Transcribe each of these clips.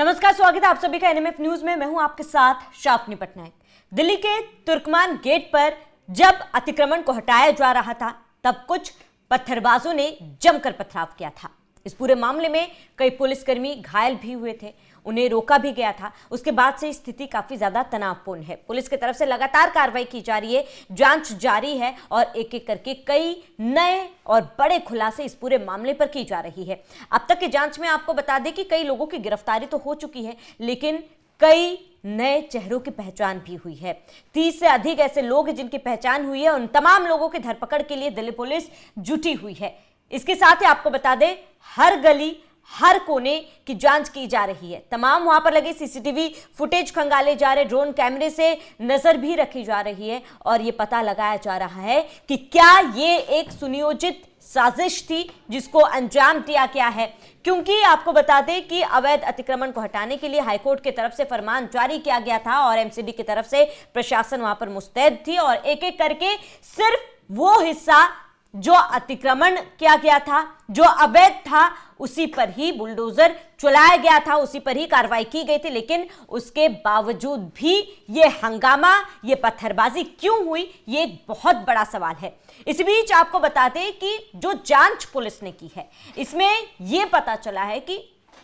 नमस्कार, स्वागत है आप सभी का एनएमएफ न्यूज में। मैं हूं आपके साथ शाफनी पटनायक। दिल्ली के तुर्कमान गेट पर जब अतिक्रमण को हटाया जा रहा था तब कुछ पत्थरबाजों ने जमकर पथराव किया था। इस पूरे मामले में कई पुलिसकर्मी घायल भी हुए थे, उन्हें रोका भी गया था। उसके बाद से स्थिति काफी ज्यादा तनावपूर्ण है। पुलिस की तरफ से लगातार कार्रवाई की जा रही है, जांच जारी है और एक एक करके कई नए और बड़े खुलासे इस पूरे मामले पर की जा रही है। अब तक की जांच में आपको बता दें कि कई लोगों की गिरफ्तारी तो हो चुकी है, लेकिन कई नए चेहरों की पहचान भी हुई है। 30 से अधिक ऐसे लोग हैं जिनकी पहचान हुई है। उन तमाम लोगों की धरपकड़ के लिए दिल्ली पुलिस जुटी हुई है। इसके साथ ही आपको बता दें, हर गली हर कोने की जांच की जा रही है। तमाम वहां पर लगे सीसीटीवी फुटेज खंगाले जा रहे, ड्रोन कैमरे से नजर भी रखी जा रही है और यह पता लगाया जा रहा है कि क्या ये एक सुनियोजित साजिश थी जिसको अंजाम दिया गया है। क्योंकि आपको बता दें कि अवैध अतिक्रमण को हटाने के लिए हाईकोर्ट की तरफ से फरमान जारी किया गया था और एमसीडी की तरफ से प्रशासन वहां पर मुस्तैद थी और एक एक करके सिर्फ वो हिस्सा जो अतिक्रमण किया गया था, जो अवैध था, उसी पर ही बुलडोजर चलाया गया था, उसी पर ही कार्रवाई की गई थी। लेकिन उसके बावजूद भी ये हंगामा, ये पत्थरबाजी क्यों हुई, ये एक बहुत बड़ा सवाल है। इस बीच आपको बताते कि जो जांच पुलिस ने की है, इसमें यह पता चला है कि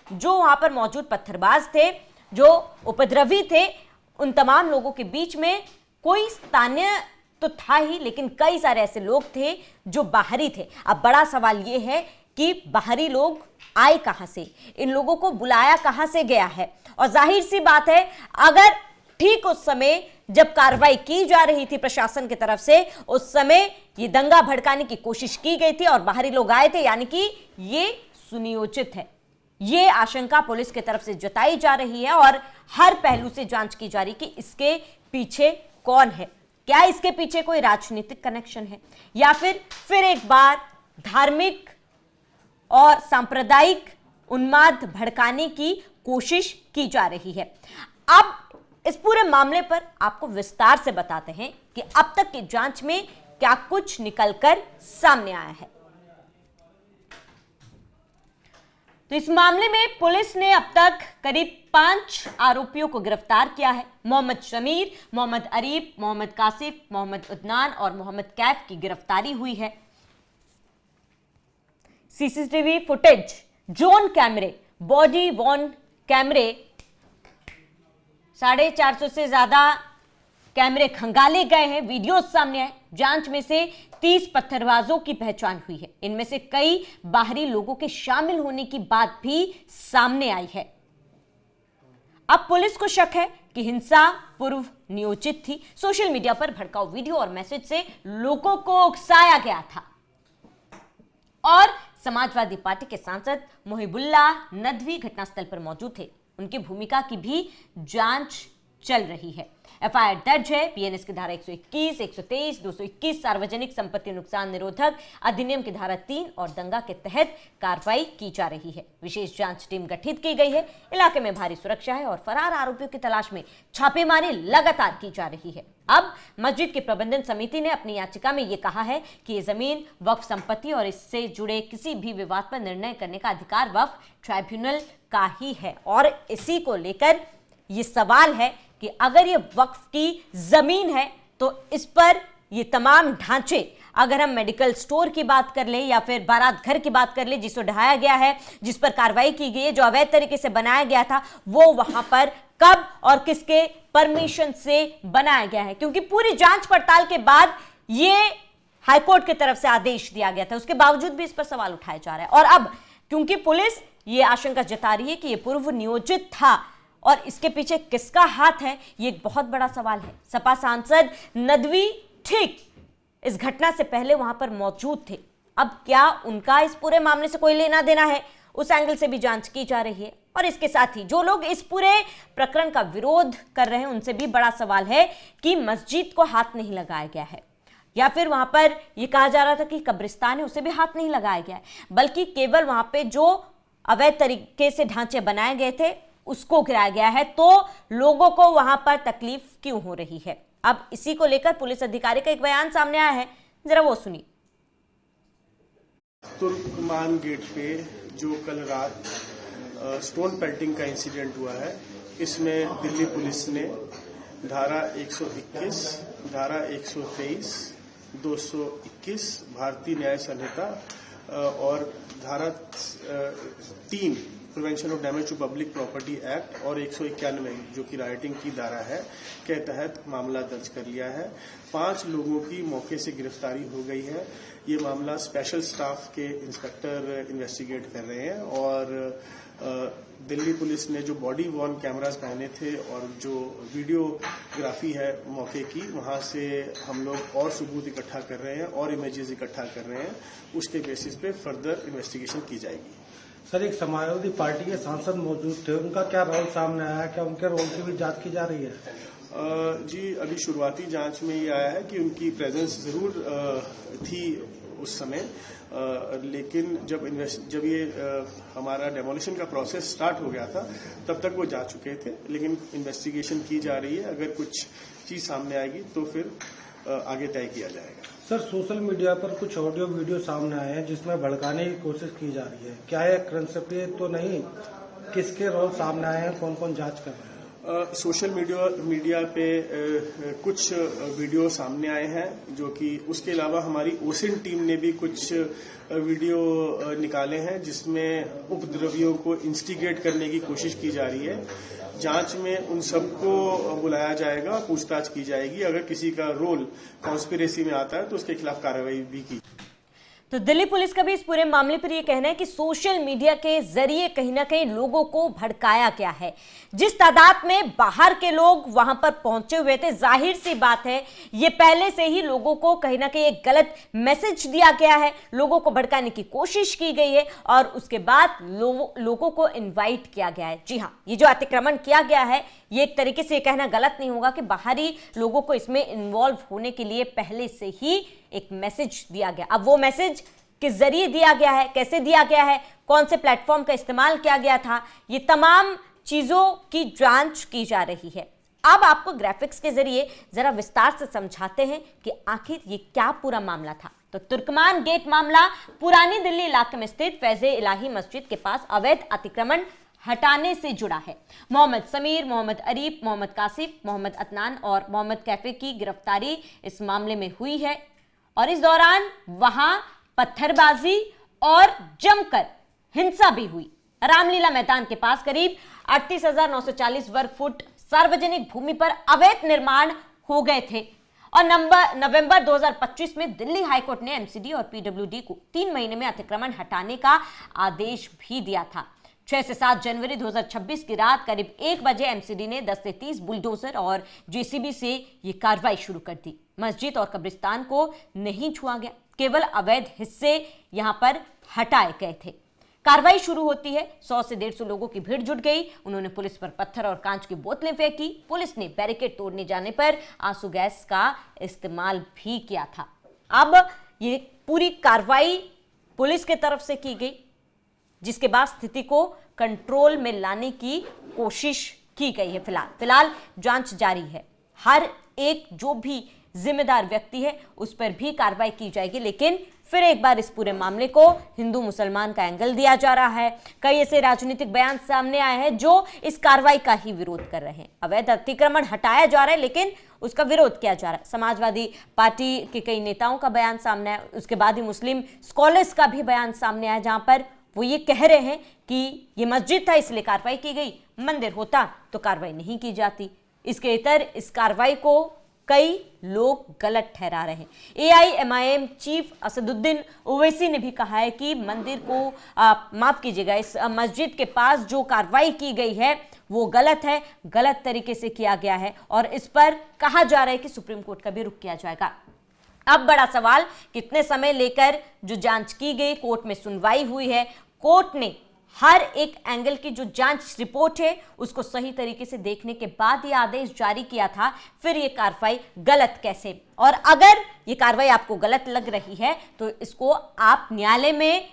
जो वहां पर मौजूद पत्थरबाज थे, जो उपद्रवी थे, उन तमाम लोगों के बीच में कोई स्थानीय तो था ही, लेकिन कई सारे ऐसे लोग थे जो बाहरी थे। अब बड़ा सवाल यह है कि बाहरी लोग आए कहां से, इन लोगों को बुलाया कहां से गया है। और जाहिर सी बात है, अगर ठीक उस समय जब कार्रवाई की जा रही थी प्रशासन की तरफ से, उस समय ये दंगा भड़काने की कोशिश की गई थी और बाहरी लोग आए थे, यानी कि ये सुनियोजित है। ये आशंका पुलिस की तरफ से जताई जा रही है और हर पहलू से जांच की जा रही कि इसके पीछे कौन है। क्या इसके पीछे कोई राजनीतिक कनेक्शन है या फिर एक बार धार्मिक और सांप्रदायिक उन्माद भड़काने की कोशिश की जा रही है। अब इस पूरे मामले पर आपको विस्तार से बताते हैं कि अब तक की जांच में क्या कुछ निकलकर सामने आया है। तो इस मामले में पुलिस ने अब तक करीब 5 आरोपियों को गिरफ्तार किया है। मोहम्मद शमीर, मोहम्मद अरीब, मोहम्मद कासिफ, मोहम्मद उदनान और मोहम्मद कैफ की गिरफ्तारी हुई है। सीसीटीवी फुटेज, ड्रोन कैमरे, बॉडी वॉर्न कैमरे, 450 से ज्यादा कैमरे खंगाले गए हैं, वीडियो सामने आए। जांच में से 30 पत्थरबाजों की पहचान हुई है। इनमें से कई बाहरी लोगों के शामिल होने की बात भी सामने आई है। अब पुलिस को शक है कि हिंसा पूर्व नियोजित थी। सोशल मीडिया पर भड़काऊ वीडियो और मैसेज से लोगों को उकसाया गया था और समाजवादी पार्टी के सांसद मुहिबुल्लाह नदवी घटनास्थल पर मौजूद थे। उनकी भूमिका की भी जांच चल रही है। एफआईआर दर्ज है। पीएनएस की धारा 121, 123, 221 सार्वजनिक संपत्ति नुकसान निरोधक अधिनियम की धारा 3 और दंगा के तहत कार्रवाई की जा रही है। विशेष जांच टीम गठित की गई है। इलाके में भारी सुरक्षा है और फरार आरोपियों की तलाश में छापेमारी लगातार की जा रही है। अब मस्जिद की प्रबंधन समिति ने अपनी याचिका में यह कहा है कि ये जमीन वक्फ संपत्ति और इससे जुड़े किसी भी विवाद पर निर्णय करने का अधिकार वक्फ ट्राइब्यूनल का ही है। और इसी को लेकर यह सवाल है कि अगर ये वक्फ की जमीन है तो इस पर ये तमाम ढांचे, अगर हम मेडिकल स्टोर की बात कर ले या फिर बारात घर की बात कर ले जिसको ढहाया गया है, जिस पर कार्रवाई की गई है, जो अवैध तरीके से बनाया गया था, वो वहां पर कब और किसके परमिशन से बनाया गया है। क्योंकि पूरी जांच पड़ताल के बाद ये हाईकोर्ट की तरफ से आदेश दिया गया था, उसके बावजूद भी इस पर सवाल उठाया जा रहा है। और अब क्योंकि पुलिस ये आशंका जता रही है कि यह पूर्व नियोजित था और इसके पीछे किसका हाथ है, ये एक बहुत बड़ा सवाल है। सपा सांसद नदवी ठीक इस घटना से पहले वहां पर मौजूद थे। अब क्या उनका इस पूरे मामले से कोई लेना देना है, उस एंगल से भी जांच की जा रही है। और इसके साथ ही जो लोग इस पूरे प्रकरण का विरोध कर रहे हैं, उनसे भी बड़ा सवाल है कि मस्जिद को हाथ नहीं लगाया गया है या फिर वहां पर यह कहा जा रहा था कि कब्रिस्तान है, उसे भी हाथ नहीं लगाया गया है, बल्कि केवल वहां पे जो अवैध तरीके से ढांचे बनाए गए थे उसको गिराया गया है। तो लोगों को वहां पर तकलीफ क्यों हो रही है? अब इसी को लेकर पुलिस अधिकारी का एक बयान सामने आया है, जरा वो सुनिए। तुर्कमान गेट पे जो कल रात स्टोन पेल्टिंग का इंसिडेंट हुआ है। इसमें दिल्ली पुलिस ने धारा 121, धारा 123, 221 भारतीय न्याय संहिता और धारा 3 prevention of damage to public property act और 191 जो कि राइटिंग की धारा है के तहत मामला दर्ज कर लिया है। 5 लोगों की मौके से गिरफ्तारी हो गई है। ये मामला स्पेशल स्टाफ के इंस्पेक्टर इन्वेस्टिगेट कर रहे हैं और दिल्ली पुलिस ने जो बॉडी वॉर्न कैमरास पहने थे और जो वीडियोग्राफी है मौके की, वहां से हम लोग और सबूत इकट्ठा कर रहे हैं और इमेजेस इकट्ठा कर रहे हैं। उसके बेसिस पे फर्दर इन्वेस्टिगेशन की जाएगी। सर, एक समाजवादी पार्टी के सांसद मौजूद थे, उनका क्या रोल सामने आया? क्या उनके रोल की भी जांच की जा रही है? जी, अभी शुरुआती जांच में ये आया है कि उनकी प्रेजेंस जरूर थी उस समय, लेकिन जब ये हमारा डेमोलिशन का प्रोसेस स्टार्ट हो गया था तब तक वो जा चुके थे, लेकिन इन्वेस्टिगेशन की जा रही है। अगर कुछ चीज सामने आएगी तो फिर आगे तय किया जाएगा। सर, सोशल मीडिया पर कुछ ऑडियो वीडियो सामने आए हैं जिसमें भड़काने की कोशिश की जा रही है। क्या है कंसेप्ट तो नहीं? किसके रोल सामने आए हैं? कौन कौन जांच कर रहे हैं? सोशल मीडिया पे कुछ वीडियो सामने आए हैं जो कि उसके अलावा हमारी ओसिन टीम ने भी कुछ वीडियो निकाले हैं जिसमें उपद्रवियों को इंस्टिगेट करने की कोशिश की जा रही है। जांच में उन सबको बुलाया जाएगा, पूछताछ की जाएगी। अगर किसी का रोल कॉन्स्पिरेसी में आता है तो उसके खिलाफ कार्रवाई भी की। तो दिल्ली पुलिस का भी इस पूरे मामले पर यह कहना है कि सोशल मीडिया के जरिए कहीं ना कहीं लोगों को भड़काया गया है। जिस तादाद में बाहर के लोग वहां पर पहुंचे हुए थे, जाहिर सी बात है ये पहले से ही लोगों को कहीं ना कहीं एक गलत मैसेज दिया गया है, लोगों को भड़काने की कोशिश की गई है और उसके बाद लोगों को इन्वाइट किया गया है। जी हाँ, ये जो अतिक्रमण किया गया है, ये एक तरीके से कहना गलत नहीं होगा कि बाहरी लोगों को इसमें इन्वॉल्व होने के लिए पहले से ही एक मैसेज दिया गया। अब वो मैसेज किस जरिए दिया गया है, कैसे दिया गया है, कौन से प्लेटफॉर्म का इस्तेमाल किया गया था, ये तमाम चीजों की जांच की जा रही है। अब आपको ग्राफिक्स के जरिए जरा विस्तार से समझाते हैं कि आखिर ये क्या पूरा मामला था। तो तुर्कमान गेट मामला पुरानी दिल्ली इलाके में स्थित फैज़े इलाही मस्जिद के पास अवैध अतिक्रमण हटाने से जुड़ा है। मोहम्मद समीर, मोहम्मद अरीफ, मोहम्मद कासिफ, मोहम्मद अदनान और मोहम्मद कैफे की गिरफ्तारी इस मामले में हुई है और इस दौरान वहां पत्थरबाजी और जमकर हिंसा भी हुई। रामलीला मैदान के पास करीब 38,940 वर्ग फुट सार्वजनिक भूमि पर अवैध निर्माण हो गए थे और नवंबर 2025 में दिल्ली हाईकोर्ट ने एमसीडी और पीडब्ल्यूडी को 3 महीने में अतिक्रमण हटाने का आदेश भी दिया था। 6 से 7 जनवरी 2026 की रात करीब 1 बजे एमसीडी ने 10 से 30 बुलडोजर और जेसीबी से ये कार्रवाई शुरू कर दी। मस्जिद और कब्रिस्तान को नहीं छुआ गया, केवल अवैध हिस्से यहां पर हटाए गए थे। कार्रवाई शुरू होती है, 100 से 150 लोगों की भीड़ जुट गई। उन्होंने पुलिस पर पत्थर और कांच की बोतलें फेंकी। पुलिस ने बैरिकेड तोड़ने जाने पर आंसू गैस का इस्तेमाल भी किया था। अब ये पूरी कार्रवाई पुलिस की तरफ से की गई, जिसके बाद स्थिति को कंट्रोल में लाने की कोशिश की गई है। फिलहाल जांच जारी है। हर एक जो भी जिम्मेदार व्यक्ति है उस पर भी कार्रवाई की जाएगी। लेकिन फिर एक बार इस पूरे मामले को हिंदू मुसलमान का एंगल दिया जा रहा है। कई ऐसे राजनीतिक बयान सामने आए हैं जो इस कार्रवाई का ही विरोध कर रहे हैं। अवैध अतिक्रमण हटाया जा रहा है लेकिन उसका विरोध किया जा रहा है। समाजवादी पार्टी के कई नेताओं का बयान सामने आया, उसके बाद ही मुस्लिम स्कॉलर्स का भी बयान सामने आया, जहां पर वो ये कह रहे हैं कि ये मस्जिद था इसलिए कार्रवाई की गई, मंदिर होता तो कार्रवाई नहीं की जाती। इसके इतर इस कार्रवाई को कई लोग गलत ठहरा रहे हैं। एआईएमआईएम चीफ असदुद्दीन ओवैसी ने भी कहा है कि मंदिर को माफ कीजिएगा, इस मस्जिद के पास जो कार्रवाई की गई है वो गलत है, गलत तरीके से किया गया है और इस पर कहा जा रहा है कि सुप्रीम कोर्ट का भी रुख किया जाएगा। अब बड़ा सवाल, कितने समय लेकर जो जांच की गई, कोर्ट में सुनवाई हुई है, कोर्ट ने हर एक एंगल की जो जांच रिपोर्ट है उसको सही तरीके से देखने के बाद ये आदेश जारी किया था। फिर ये कार्रवाई गलत कैसे? और अगर ये कार्रवाई आपको गलत लग रही है तो इसको आप न्यायालय में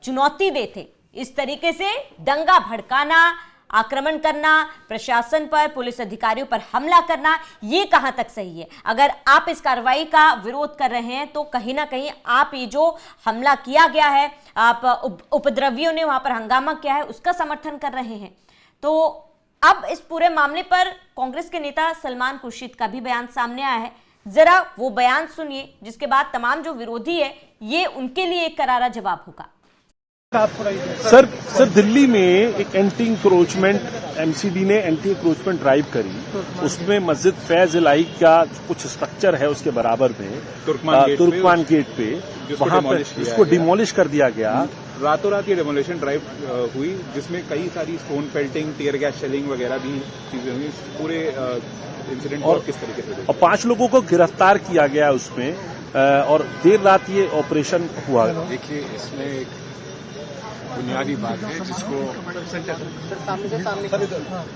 चुनौती देते। इस तरीके से दंगा भड़काना, आक्रमण करना, प्रशासन पर, पुलिस अधिकारियों पर हमला करना, ये कहां तक सही है? अगर आप इस कार्रवाई का विरोध कर रहे हैं तो कहीं ना कहीं आप ये जो हमला किया गया है, आप उपद्रवियों ने वहां पर हंगामा किया है, उसका समर्थन कर रहे हैं। तो अब इस पूरे मामले पर कांग्रेस के नेता सलमान खुर्शीद का भी बयान सामने आया है। जरा वो बयान सुनिए, जिसके बाद तमाम जो विरोधी है ये उनके लिए एक करारा जवाब होगा। सर दिल्ली में एक एंटी इंक्रोचमेंट एमसीडी ने एंटी इंक्रोचमेंट ड्राइव करी, उसमें मस्जिद फैज इलाही का कुछ स्ट्रक्चर है उसके बराबर में तुर्कमान गेट पे वहां पर इसको डिमोलिश कर दिया गया। रातों रात ये डेमोलिशन ड्राइव हुई, जिसमें कई सारी stone pelting, tear gas shelling वगैरह भी चीजें हुई। पूरे इंसिडेंट और किस तरीके से और 5 लोगों को गिरफ्तार किया गया उसमें, और देर रात ये ऑपरेशन हुआ। देखिए, इसमें एक बुनियादी बात है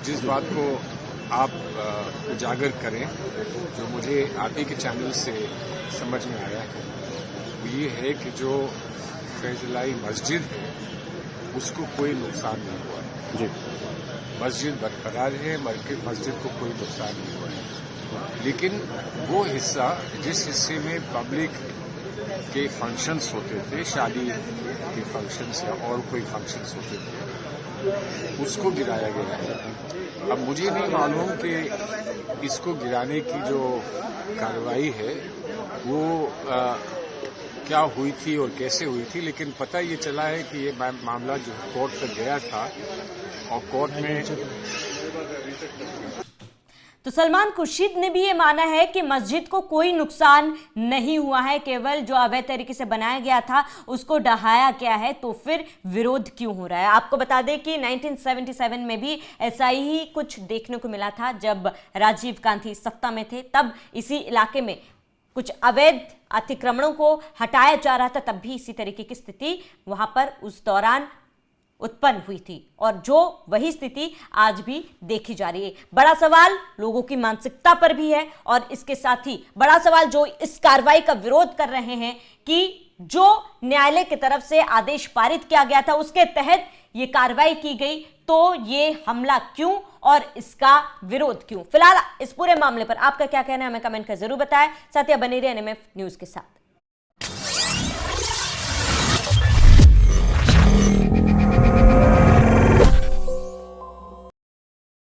जिस बात को आप उजागर करें, जो मुझे आप ही के चैनल से समझ में आया है, वो ये है कि जो फैजलाई मस्जिद है उसको कोई नुकसान नहीं हुआ है जी। मस्जिद बरकरार है, मस्जिद को कोई नुकसान नहीं हुआ है, लेकिन वो हिस्सा, जिस हिस्से में पब्लिक के फंक्शंस होते थे, शादी के फंक्शंस या और कोई फंक्शंस होते थे, उसको गिराया गया है। अब मुझे नहीं मालूम कि इसको गिराने की जो कार्रवाई है वो क्या हुई थी और कैसे हुई थी, लेकिन पता ये चला है कि ये मामला जो कोर्ट तक गया था और कोर्ट में। तो सलमान खुर्शीद ने भी ये माना है कि मस्जिद को कोई नुकसान नहीं हुआ है, केवल जो अवैध तरीके से बनाया गया था उसको ढहाया गया है। तो फिर विरोध क्यों हो रहा है? आपको बता दें कि 1977 में भी ऐसा ही कुछ देखने को मिला था, जब राजीव गांधी सत्ता में थे। तब इसी इलाके में कुछ अवैध अतिक्रमणों को हटाया जा रहा था, तब भी इसी तरीके की स्थिति वहां पर उस दौरान उत्पन्न हुई थी, और जो वही स्थिति आज भी देखी जा रही है। बड़ा सवाल लोगों की मानसिकता पर भी है, और इसके साथ ही बड़ा सवाल जो इस कार्रवाई का विरोध कर रहे हैं कि जो न्यायालय की तरफ से आदेश पारित किया गया था उसके तहत ये कार्रवाई की गई, तो ये हमला क्यों और इसका विरोध क्यों? फिलहाल इस पूरे मामले पर आपका क्या कहना है हमें कमेंट कर जरूर बताएं। साथ ही बने रहिए एनएमएफ न्यूज के साथ।